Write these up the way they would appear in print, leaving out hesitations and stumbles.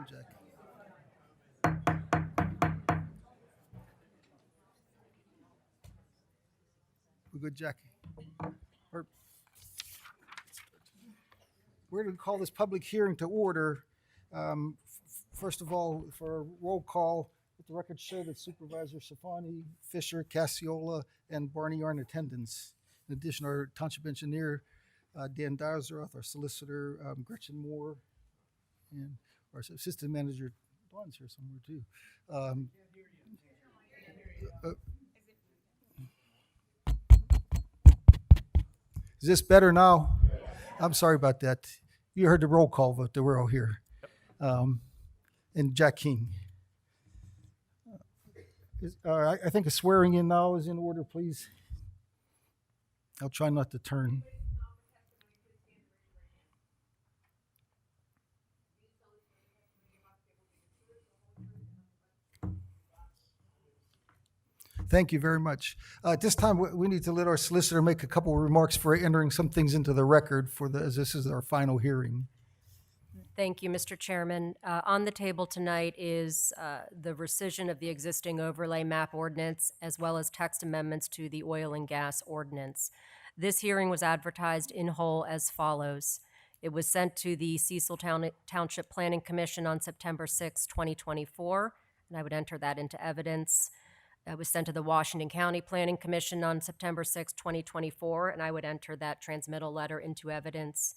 on, Jack. We're good, Jackie. We're we're going to call this public hearing to order. First of all, for a roll call, let the record show that Supervisor Safani, Fisher, Cassiola, and Barney are in attendance. In addition, our township engineer, Dan Dyersroth, our solicitor, Gretchen Moore, and our assistant manager, Dawn's here somewhere too. Uh, is this better now? I'm sorry about that. You heard the roll call vote that we're all here. And Jack King. I think a swearing in now is in order, please. I'll try not to turn. Thank you very much. At this time, we need to let our solicitor make a couple of remarks for entering some things into the record as this is our final hearing. Thank you, Mr. Chairman. On the table tonight is the rescission of the existing overlay map ordinance, as well as text amendments to the oil and gas ordinance. This hearing was advertised in whole as follows. It was sent to the Cecil Township Planning Commission on September 6, 2024, and I would enter that into evidence. It was sent to the Washington County Planning Commission on September 6, 2024, and I would enter that transmittal letter into evidence.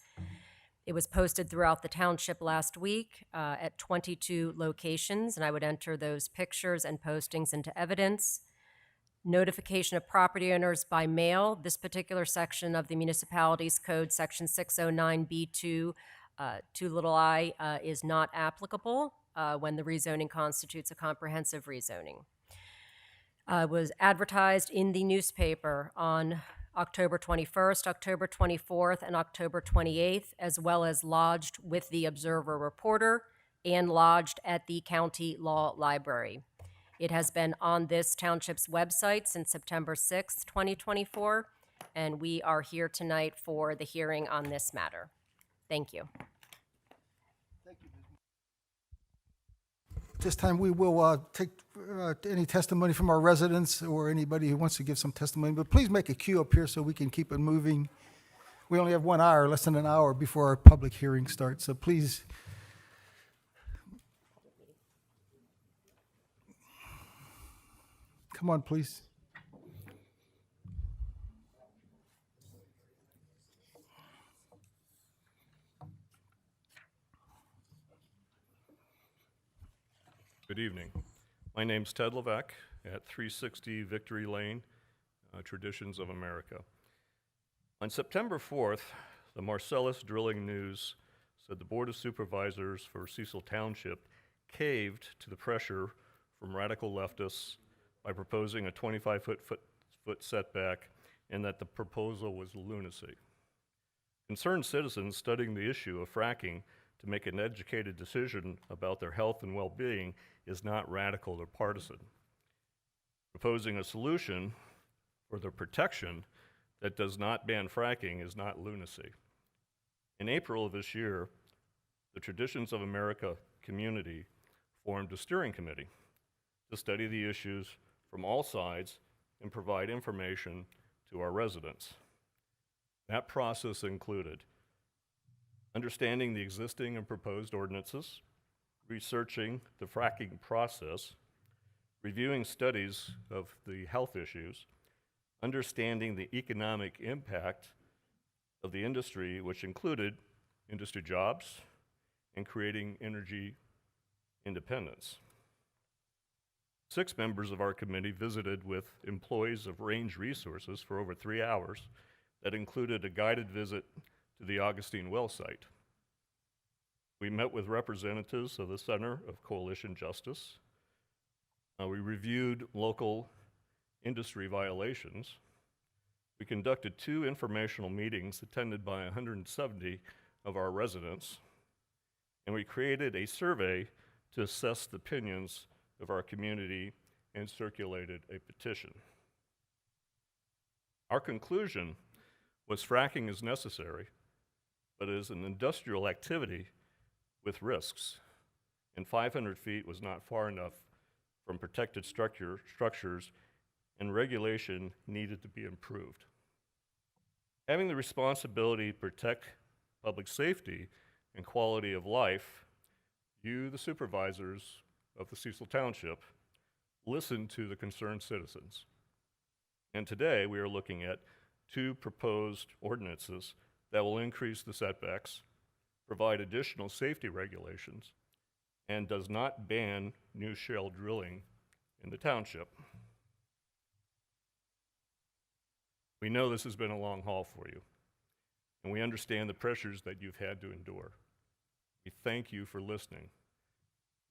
It was posted throughout the township last week at 22 locations, and I would enter those pictures and postings into evidence. Notification of property owners by mail. This particular section of the Municipalities Code, Section 609B2, I, is not applicable when the rezoning constitutes a comprehensive rezoning. Was advertised in the newspaper on October 21st, October 24th, and October 28th, as well as lodged with the Observer Reporter and lodged at the County Law Library. It has been on this township's website since September 6th, 2024, and we are here tonight for the hearing on this matter. Thank you. Thank you. This time we will take any testimony from our residents or anybody who wants to give some testimony, but please make a queue up here so we can keep it moving. We only have 1 hour, less than an hour before our public hearing starts, so please. Come on, please. Good evening. My name's Ted Levesque at 360 Victory Lane, Traditions of America. On September 4th, the Marcellus Drilling News said the Board of Supervisors for Cecil Township caved to the pressure from radical leftists by proposing a 25-foot setback, and that the proposal was lunacy. Concerned citizens studying the issue of fracking to make an educated decision about their health and well-being is not radical or partisan. Proposing a solution for the protection that does not ban fracking is not lunacy. In April of this year, the Traditions of America community formed a steering committee to study the issues from all sides and provide information to our residents. That process included understanding the existing and proposed ordinances, researching the fracking process, reviewing studies of the health issues, understanding the economic impact of the industry, which included industry jobs and creating energy independence. 6 members of our committee visited with employees of Range Resources for over 3 hours that included a guided visit to the Augustine well site. We met with representatives of the Center of Coalition Justice. We reviewed local industry violations. We conducted 2 informational meetings attended by 170 of our residents, and we created a survey to assess the opinions of our community and circulated a petition. Our conclusion was fracking is necessary, but is an industrial activity with risks, and 500 feet was not far enough from protected structures, and regulation needed to be improved. Having the responsibility to protect public safety and quality of life, you, the supervisors of the Cecil Township, listened to the concerned citizens. And today we are looking at 2 proposed ordinances that will increase the setbacks, provide additional safety regulations, and does not ban new shale drilling in the township. We know this has been a long haul for you, and we understand the pressures that you've had to endure. We thank you for listening,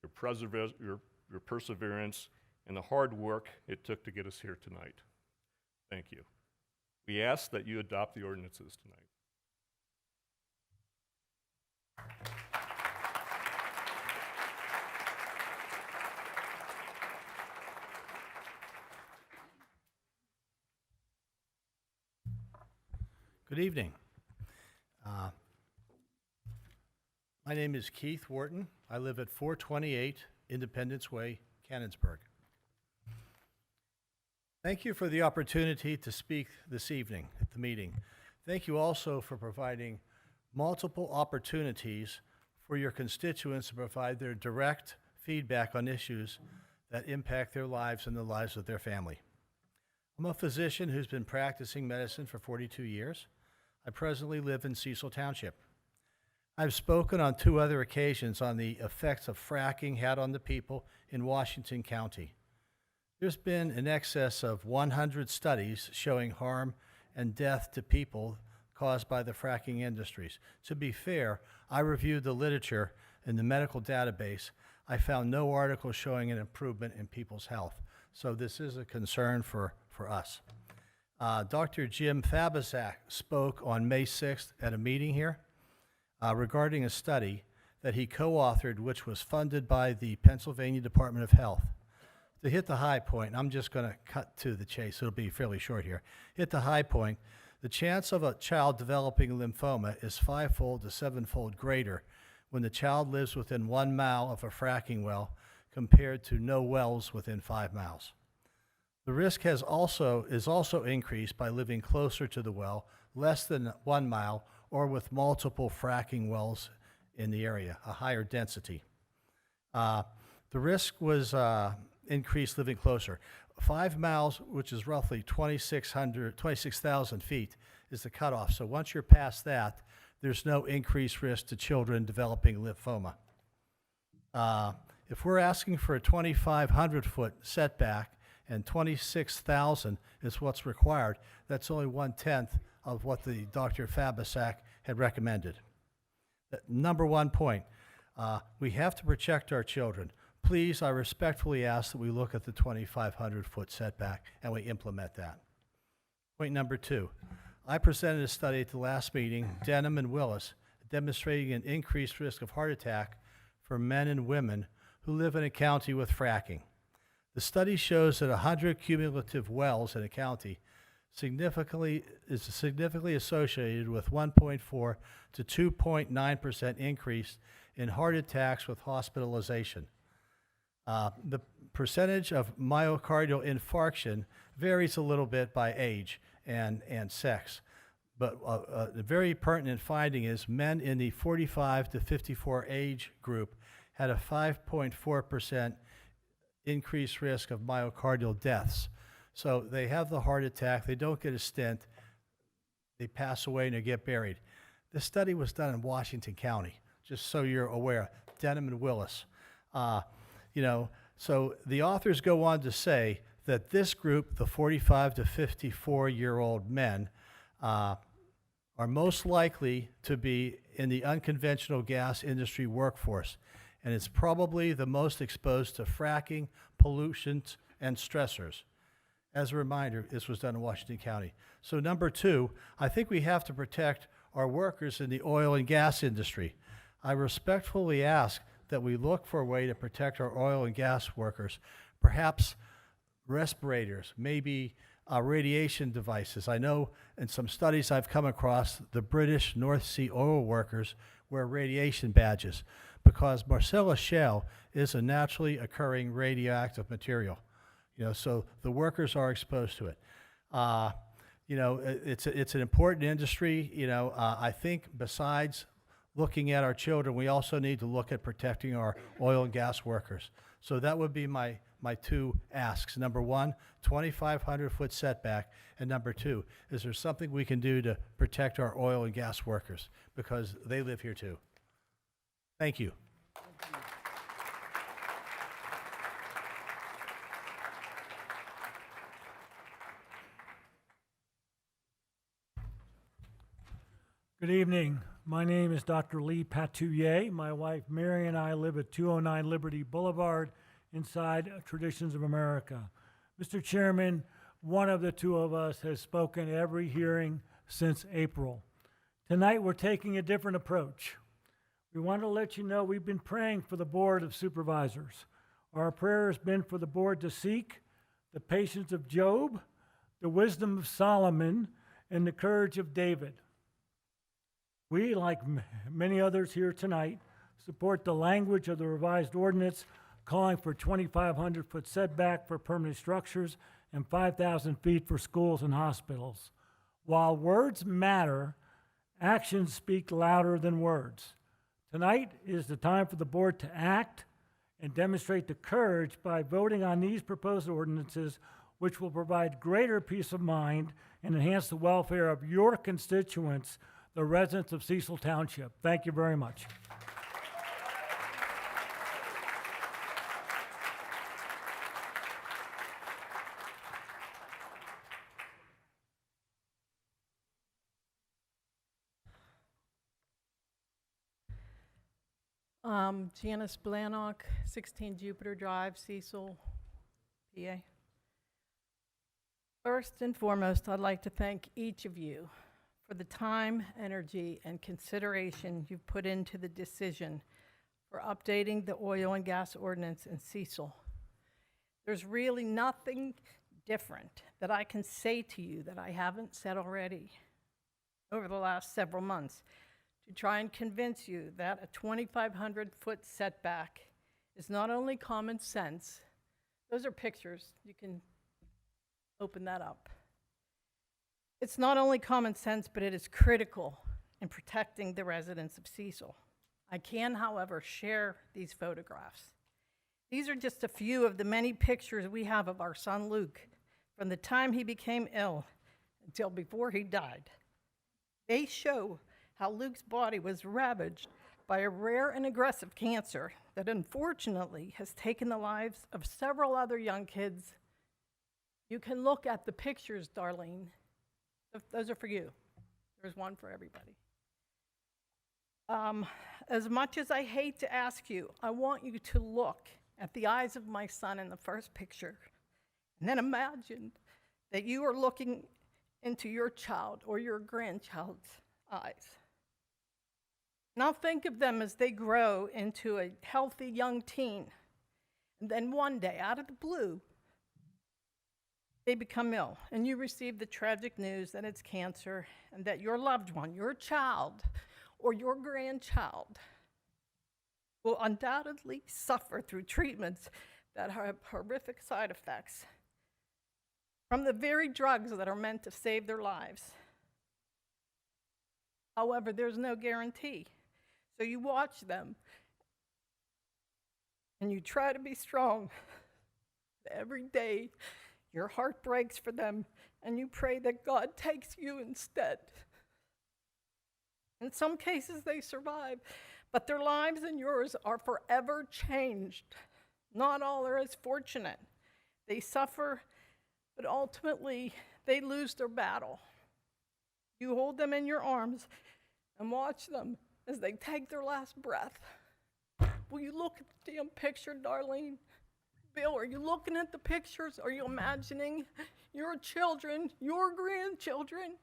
your perseverance, and the hard work it took to get us here tonight. Thank you. We ask that you adopt the ordinances tonight. Good evening. My name is Keith Wharton. I live at 428 Independence Way, Canonsburg. Thank you for the opportunity to speak this evening at the meeting. Thank you also for providing multiple opportunities for your constituents to provide their direct feedback on issues that impact their lives and the lives of their family. I'm a physician who's been practicing medicine for 42 years. I presently live in Cecil Township. I've spoken on 2 other occasions on the effects of fracking had on the people in Washington County. There's been in excess of 100 studies showing harm and death to people caused by the fracking industries. To be fair, I reviewed the literature in the medical database. I found no article showing an improvement in people's health. So this is a concern for us. Dr. Jim Fabizak spoke on May 6th at a meeting here regarding a study that he co-authored, which was funded by the Pennsylvania Department of Health. To hit the high point, I'm just going to cut to the chase, it'll be fairly short here. Hit the high point, the chance of a child developing lymphoma is 5-fold to 7-fold greater when the child lives within 1 mile of a fracking well compared to no wells within 5 miles. The risk is also increased by living closer to the well, less than 1 mile, or with multiple fracking wells in the area, a higher density. The risk was increased living closer. 5 miles, which is roughly 26,000 feet, is the cutoff. So once you're past that, there's no increased risk to children developing lymphoma. If we're asking for a 2,500-foot setback and 26,000 is what's required, that's only 1/10 of what the Dr. Fabizak had recommended. Number 1 point, we have to protect our children. Please, I respectfully ask that we look at the 2,500-foot setback and we implement that. Point number 2, I presented a study at the last meeting, Denham and Willis, demonstrating an increased risk of heart attack for men and women who live in a county with fracking. The study shows that 100 cumulative wells in a county is significantly associated with 1.4 to 2.9% increase in heart attacks with hospitalization. The percentage of myocardial infarction varies a little bit by age and sex, but a very pertinent finding is men in the 45 to 54 age group had a 5.4% increased risk of myocardial deaths. So they have the heart attack, they don't get a stent, they pass away and they get buried. This study was done in Washington County, just so you're aware, Denham and Willis. So the authors go on to say that this group, the 45 to 54-year-old men, are most likely to be in the unconventional gas industry workforce, and it's probably the most exposed to fracking, pollutants, and stressors. As a reminder, this was done in Washington County. So number 2, I think we have to protect our workers in the oil and gas industry. I respectfully ask that we look for a way to protect our oil and gas workers, perhaps respirators, maybe radiation devices. I know in some studies I've come across, the British North Sea oil workers wear radiation badges. because Marcellus shale is a naturally occurring radioactive material. So the workers are exposed to it. It's an important industry. I think besides looking at our children, we also need to look at protecting our oil and gas workers. So that would be my two asks. Number one, 2,500-foot setback. And number two, is there something we can do to protect our oil and gas workers? Because they live here too. Thank you. Good evening. My name is Dr. Lee Patouillet. My wife Mary and I live at 209 Liberty Boulevard inside Traditions of America. Mr. Chairman, one of the two of us has spoken every hearing since April. Tonight we're taking a different approach. We want to let you know we've been praying for the Board of Supervisors. Our prayer has been for the board to seek the patience of Job, the wisdom of Solomon, and the courage of David. We, like many others here tonight, support the language of the revised ordinance calling for 2,500-foot setback for permanent structures and 5,000 feet for schools and hospitals. While words matter, actions speak louder than words. Tonight is the time for the board to act and demonstrate the courage by voting on these proposed ordinances, which will provide greater peace of mind and enhance the welfare of your constituents, the residents of Cecil Township. Thank you very much. Janice Blano, 16 Jupiter Drive, Cecil, PA. First and foremost, I'd like to thank each of you for the time, energy, and consideration you've put into the decision for updating the oil and gas ordinance in Cecil. There's really nothing different that I can say to you that I haven't said already over the last several months to try and convince you that a 2,500-foot setback is not only common sense. Those are pictures. You can open that up. It's not only common sense, but it is critical in protecting the residents of Cecil. I can, however, share these photographs. These are just a few of the many pictures we have of our son Luke from the time he became ill until before he died. They show how Luke's body was ravaged by a rare and aggressive cancer that unfortunately has taken the lives of several other young kids. You can look at the pictures, Darlene. Those are for you. There's one for everybody. As much as I hate to ask you, I want you to look at the eyes of my son in the first picture, and then imagine that you are looking into your child or your grandchild's eyes. Now think of them as they grow into a healthy young teen, and then one day, out of the blue, they become ill, and you receive the tragic news that it's cancer and that your loved one, your child, or your grandchild will undoubtedly suffer through treatments that have horrific side effects from the very drugs that are meant to save their lives. However, there's no guarantee. So you watch them and you try to be strong. Every day, your heart breaks for them, and you pray that God takes you instead. In some cases, they survive, but their lives and yours are forever changed. Not all are as fortunate. They suffer, but ultimately, they lose their battle. You hold them in your arms and watch them as they take their last breath. Will you look at the damn picture, Darlene? Bill, are you looking at the pictures? Are you imagining your children, your grandchildren?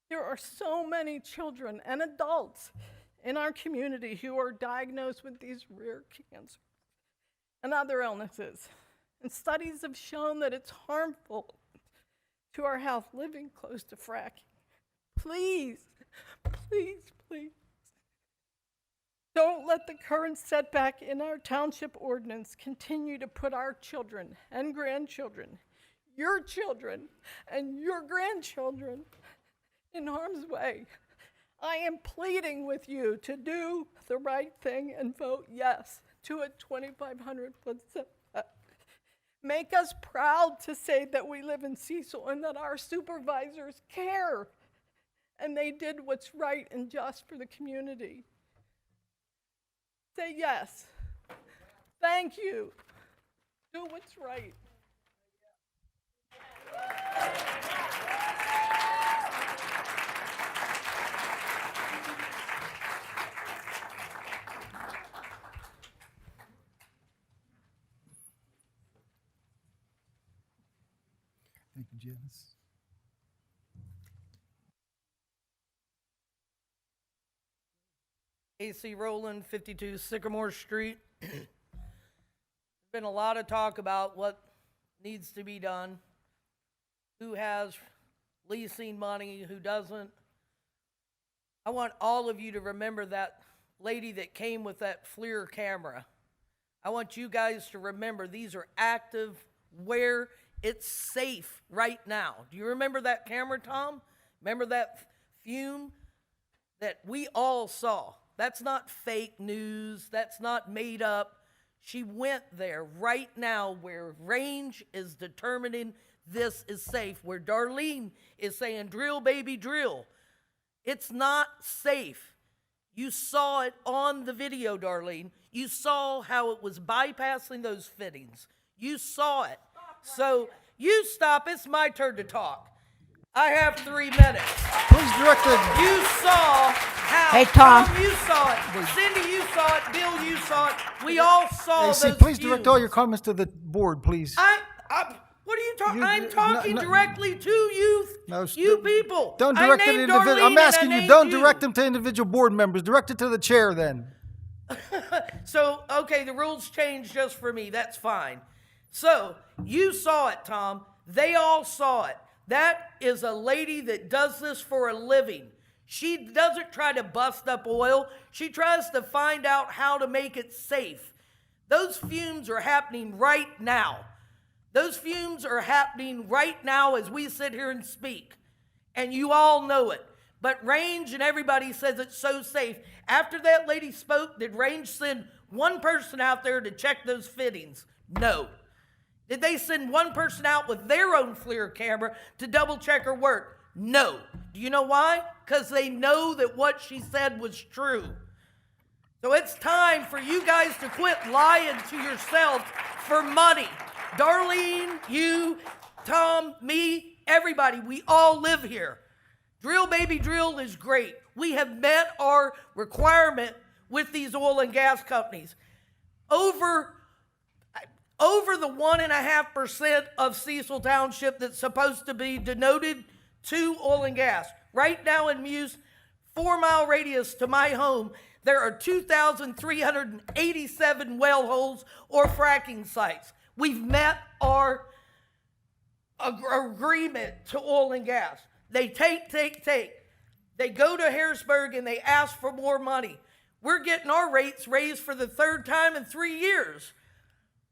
There are so many children and adults in our community who are diagnosed with these rare cancers and other illnesses. And studies have shown that it's harmful to our health living close to fracking. Please, please, please, Don't let the current setback in our township ordinance continue to put our children and grandchildren, your children and your grandchildren in harm's way. I am pleading with you to do the right thing and vote yes to a 2,500-foot setback. Make us proud to say that we live in Cecil and that our supervisors care and they did what's right and just for the community. Say yes. Thank you. Do what's right. Thank you, Janice. AC Roland, 52 Sycamore Street. There's been a lot of talk about what needs to be done, who has leasing money, who doesn't. I want all of you to remember that lady that came with that FLIR camera. I want you guys to remember these are active where it's safe right now. Do you remember that camera, Tom? Remember that fume that we all saw? That's not fake news. That's not made up. She went there right now where range is determining this is safe, where Darlene is saying, drill, baby, drill. It's not safe. You saw it on the video, Darlene. You saw how it was bypassing those fittings. You saw it. So you stop. It's my turn to talk. I have 3 minutes. Please direct the, You saw how. Hey, Tom. You saw it. Cindy, you saw it. Bill, you saw it. We all saw AC, those please direct fumes. all your comments to the board, please. What are you talking? You- I'm talking no, directly to you, No, you people. Don't I direct it to named individual. Darlene I'm asking and I you, named don't direct them to individual board members. Direct it to the chair then. So, okay, the rules changed just for me. That's fine. So, you saw it, Tom. They all saw it. That is a lady that does this for a living. She doesn't try to bust up oil. She tries to find out how to make it safe. Those fumes are happening right now. Those fumes are happening right now as we sit here and speak. And you all know it. But Range and everybody says it's so safe. After that lady spoke, did Range send one person out there to check those fittings? No. Did they send one person out with their own FLIR camera to double check her work? No. Do you know why? Because they know that what she said was true. So it's time for you guys to quit lying to yourselves for money. Darlene, you, Tom, me, everybody, we all live here. Drill, baby, drill is great. We have met our requirement with these oil and gas companies. Over the 1.5% of Cecil Township that's supposed to be denoted to oil and gas. Right now in Muse, 4-mile radius to my home, there are 2,387 well holes or fracking sites. We've met our agreement to oil and gas. They take. They go to Harrisburg and they ask for more money. We're getting our rates raised for the 3rd time in 3 years.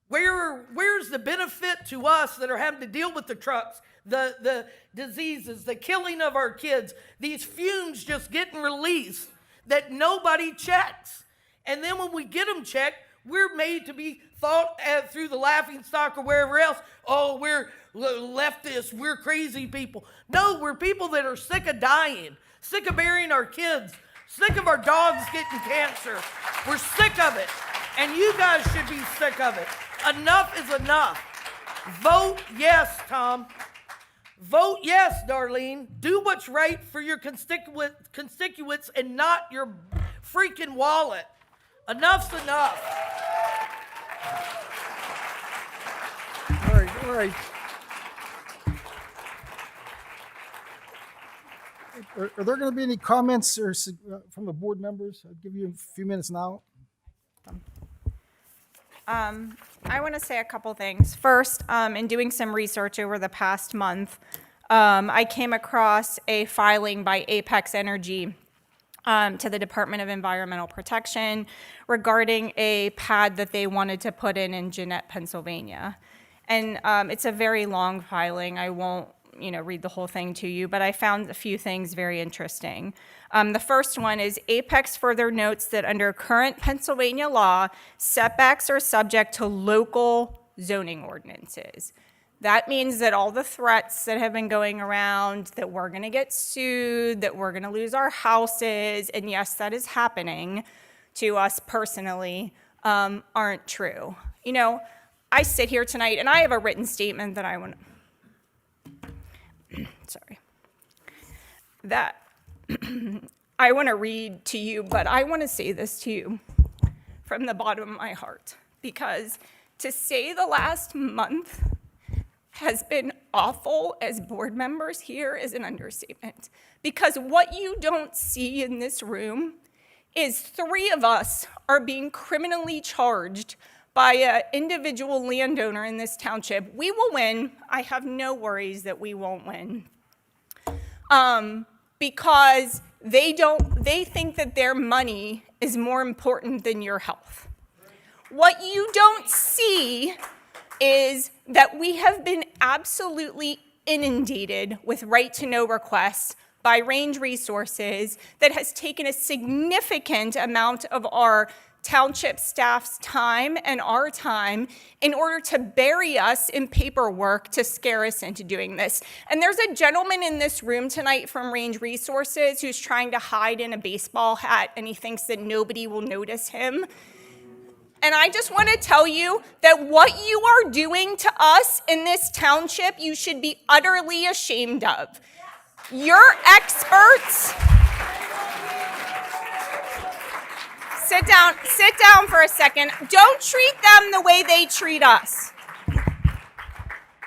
Where's the benefit to us that are having to deal with the trucks, the diseases, the killing of our kids, these fumes just getting released that nobody checks? And then when we get them checked, we're made to be thought through the laughingstock or wherever else, oh, we're leftists, we're crazy people. No, we're people that are sick of dying, sick of burying our kids, sick of our dogs getting cancer. We're sick of it. And you guys should be sick of it. Enough is enough. Vote yes, Tom. Vote yes, Darlene. Do what's right for your constituents and not your freaking wallet. Enough's enough. All right. Are there going to be any comments or from the board members? I'll give you a few minutes now. I want to say a couple things. First, in doing some research over the past month, I came across a filing by Apex Energy to the Department of Environmental Protection regarding a pad that they wanted to put in Jeanette, Pennsylvania. And it's a very long filing. I won't, read the whole thing to you, but I found a few things very interesting. The first one is Apex further notes that under current Pennsylvania law, setbacks are subject to local zoning ordinances. That means that all the threats that have been going around, that we're going to get sued, that we're going to lose our houses, and yes, that is happening to us personally, aren't true. I sit here tonight, and I have a written statement that I want that I want to read to you, but I want to say this to you from the bottom of my heart, because to say the last month has been awful as board members here is an understatement. Because what you don't see in this room is 3 of us are being criminally charged by an individual landowner in this township. We will win. I have no worries that we won't win. Because they think that their money is more important than your health. What you don't see is that we have been absolutely inundated with right-to-know requests by Range Resources that has taken a significant amount of our township staff's time and our time in order to bury us in paperwork to scare us into doing this. And there's a gentleman in this room tonight from Range Resources who's trying to hide in a baseball hat, and he thinks that nobody will notice him. And I just want to tell you that what you are doing to us in this township, you should be utterly ashamed of. Your experts... Sit down for a second. Don't treat them the way they treat us.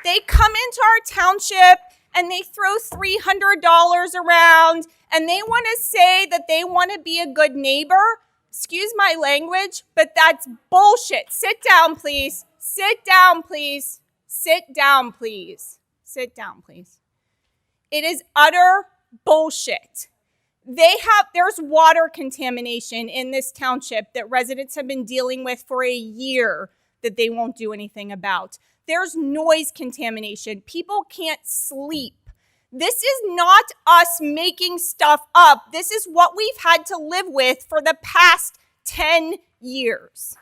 They come into our township and they throw $300 around and they want to say that they want to be a good neighbor. Excuse my language, but that's bullshit. Sit down, please. Sit down, please. Sit down, please. Sit down, please. It is utter bullshit. There's water contamination in this township that residents have been dealing with for a year that they won't do anything about. There's noise contamination. People can't sleep. This is not us making stuff up. This is what we've had to live with for the past 10 years.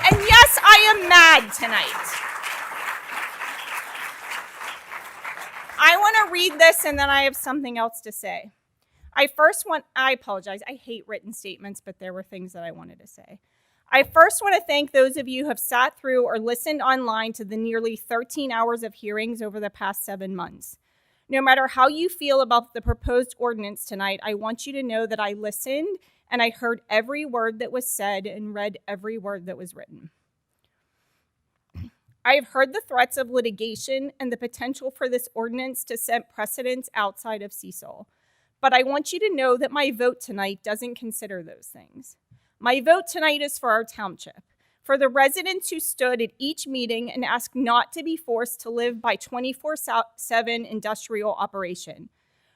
And yes, I am mad tonight. I want to read this and then I have something else to say. I apologize. I hate written statements, but there were things that I wanted to say. I first want to thank those of you who have sat through or listened online to the nearly 13 hours of hearings over the past 7 months. No matter how you feel about the proposed ordinance tonight, I want you to know that I listened and I heard every word that was said and read every word that was written. I have heard the threats of litigation and the potential for this ordinance to set precedents outside of Cecil. But I want you to know that my vote tonight doesn't consider those things. My vote tonight is for our township, for the residents who stood at each meeting and asked not to be forced to live by 24/7 industrial operation,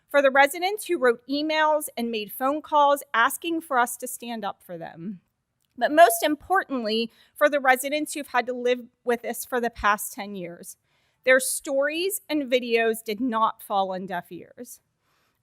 for the residents who wrote emails and made phone calls asking for us to stand up for them. But most importantly, for the residents who've had to live with this for the past 10 years. Their stories and videos did not fall on deaf ears.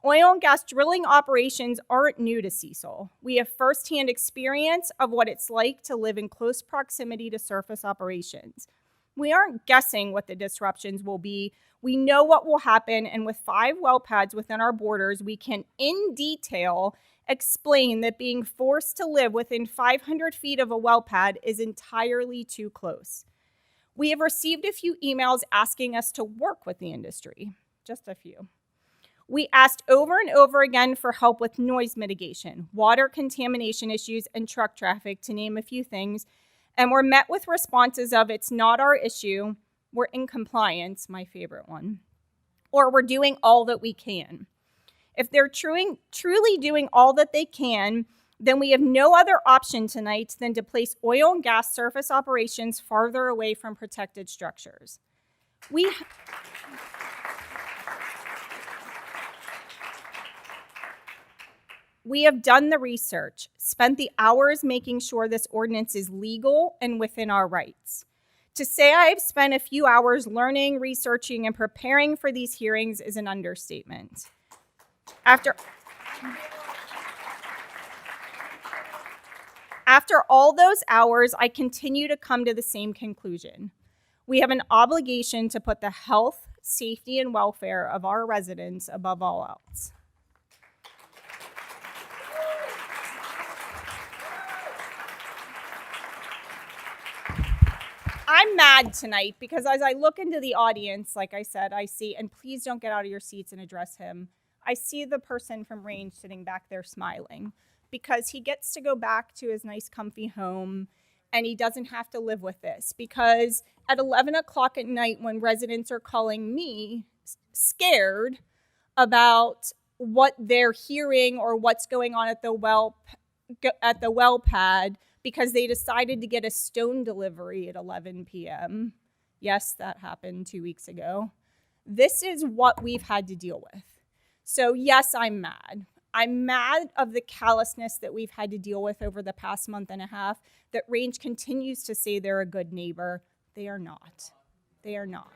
Oil and gas drilling operations aren't new to Cecil. We have firsthand experience of what it's like to live in close proximity to surface operations. We aren't guessing what the disruptions will be. We know what will happen, and with 5 well pads within our borders, we can, in detail, explain that being forced to live within 500 feet of a well pad is entirely too close. We have received a few emails asking us to work with the industry, just a few. We asked over and over again for help with noise mitigation, water contamination issues, and truck traffic, to name a few things, and were met with responses of, it's not our issue, we're in compliance, my favorite one, or we're doing all that we can. If they're truly doing all that they can, then we have no other option tonight than to place oil and gas surface operations farther away from protected structures. We have done the research, spent the hours making sure this ordinance is legal and within our rights. To say I've spent a few hours learning, researching, and preparing for these hearings is an understatement. After all those hours, I continue to come to the same conclusion. We have an obligation to put the health, safety, and welfare of our residents above all else. I'm mad tonight because as I look into the audience, like I said, I see, and please don't get out of your seats and address him, I see the person from Range sitting back there smiling because he gets to go back to his nice comfy home and he doesn't have to live with this. Because at 11 o'clock at night when residents are calling me scared about what they're hearing or what's going on at the well pad because they decided to get a stone delivery at 11 p.m. Yes, that happened 2 weeks ago. This is what we've had to deal with. So yes, I'm mad. I'm mad of the callousness that we've had to deal with over the past month and a half, that Range continues to say they're a good neighbor. They are not. They are not.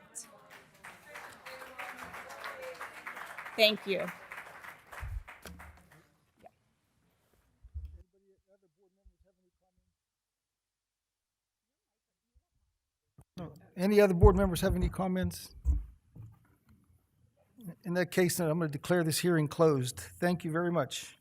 Thank you. Any other board members have any comments? In that case, then I'm going to declare this hearing closed. Thank you very much.